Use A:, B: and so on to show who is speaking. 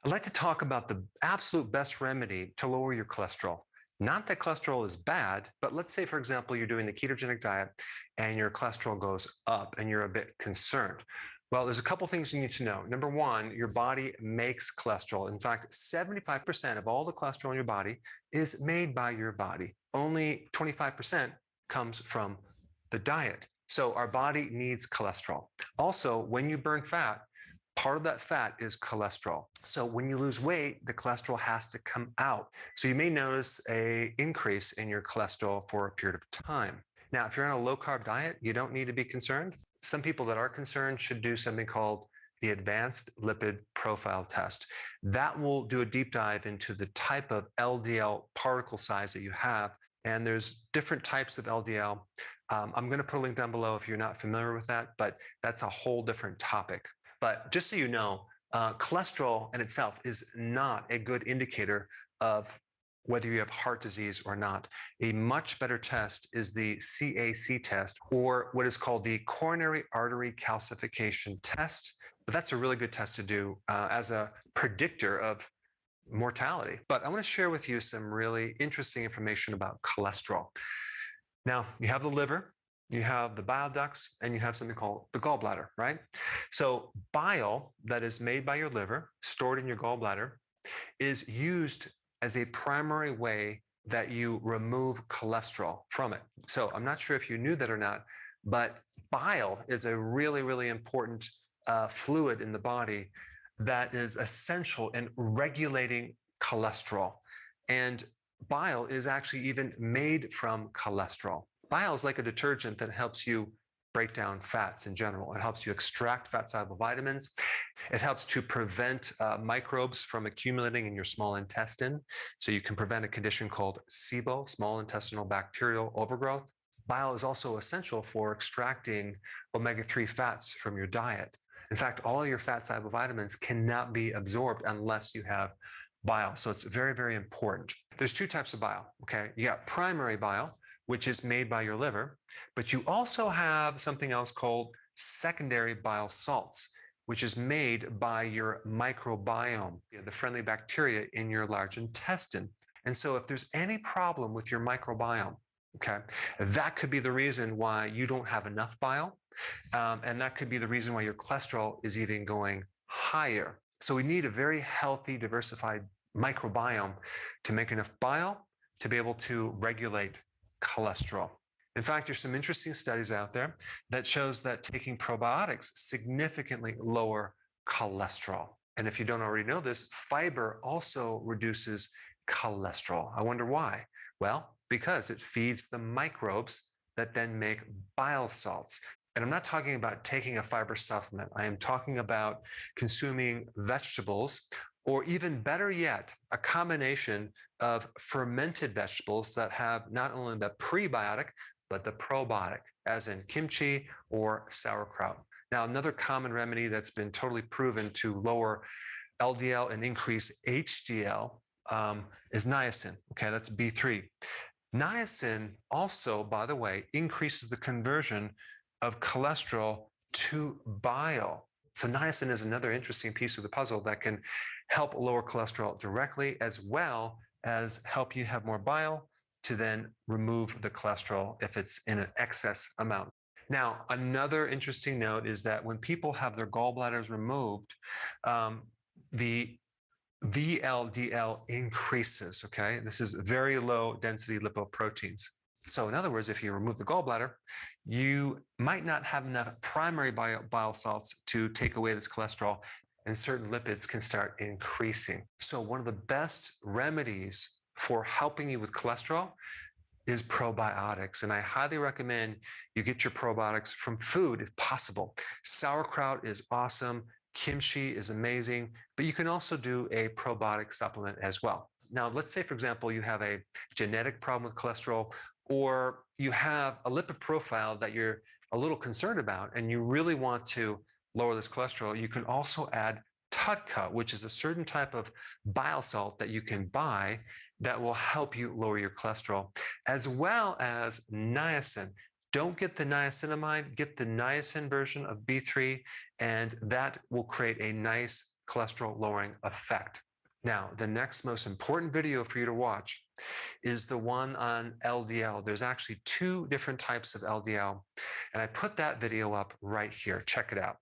A: I'd like to talk about the absolute best remedy to lower your cholesterol. Not that cholesterol is bad, but let's say, for example, you're doing the ketogenic diet and your cholesterol goes up and you're a bit concerned. Well, there's a couple things you need to know. Number one, your body makes cholesterol. In fact, 75% of all the cholesterol in your body is made by your body. Only 25% comes from the diet. So our body needs cholesterol. Also, when you burn fat, part of that fat is cholesterol. So when you lose weight, the cholesterol has to come out. So you may notice an increase in your cholesterol for a period of time. Now, if you're on a low-carb diet, you don't need to be concerned. Some people that are concerned should do something called the Advanced Lipid Profile Test. That will do a deep dive into the type of LDL particle size that you have. And there's different types of LDL. I'm going to put a link down below if you're not familiar with that, but that's a whole different topic. But just so you know, cholesterol in itself is not a good indicator of whether you have heart disease or not. A much better test is the CAC test, or what is called the coronary artery calcification test. But that's a really good test to do as a predictor of mortality. But I want to share with you some really interesting information about cholesterol. Now, you have the liver, you have the bile ducts, and you have something called the gallbladder, right? So bile that is made by your liver, stored in your gallbladder, is used as a primary way that you remove cholesterol from it. So I'm not sure if you knew that or not, but bile is a really, really important fluid in the body that is essential in regulating cholesterol. And bile is actually even made from cholesterol. Bile is like a detergent that helps you break down fats in general. It helps you extract fat-soluble vitamins. It helps to prevent microbes from accumulating in your small intestine. So you can prevent a condition called SIBO, small intestinal bacterial overgrowth. Bile is also essential for extracting omega-3 fats from your diet. In fact, all of your fat-soluble vitamins cannot be absorbed unless you have bile. So it's very, very important. There's two types of bile, okay? You got primary bile, which is made by your liver, but you also have something else called secondary bile salts, which is made by your microbiome, the friendly bacteria in your large intestine. And so if there's any problem with your microbiome, okay, that could be the reason why you don't have enough bile. And that could be the reason why your cholesterol is even going higher. So we need a very healthy, diversified microbiome to make enough bile to be able to regulate cholesterol. In fact, there's some interesting studies out there that shows that taking probiotics significantly lower cholesterol. And if you don't already know this, fiber also reduces cholesterol. I wonder why? Well, because it feeds the microbes that then make bile salts. And I'm not talking about taking a fiber supplement. I am talking about consuming vegetables, or even better yet, a combination of fermented vegetables that have not only the prebiotic, but the probiotic, as in kimchi or sauerkraut. Now, another common remedy that's been totally proven to lower LDL and increase HDL is niacin. Okay, that's B3. Niacin also, by the way, increases the conversion of cholesterol to bile. So niacin is another interesting piece of the puzzle that can help lower cholesterol directly, as well as help you have more bile to then remove the cholesterol if it's in an excess amount. Now, another interesting note is that when people have their gallbladders removed, the VLDL increases, okay? This is very low density lipoproteins. So in other words, if you remove the gallbladder, you might not have enough primary bile salts to take away this cholesterol, and certain lipids can start increasing. So one of the best remedies for helping you with cholesterol is probiotics. And I highly recommend you get your probiotics from food if possible. Sauerkraut is awesome. Kimchi is amazing, but you can also do a probiotic supplement as well. Now, let's say, for example, you have a genetic problem with cholesterol, or you have a lipid profile that you're a little concerned about, and you really want to lower this cholesterol. You can also add TUDCA, which is a certain type of bile salt that you can buy that will help you lower your cholesterol, as well as niacin. Don't get the niacinamide, get the niacin version of B3, and that will create a nice cholesterol lowering effect. Now, the next most important video for you to watch is the one on LDL. There's actually 2 different types of LDL, and I put that video up right here. Check it out.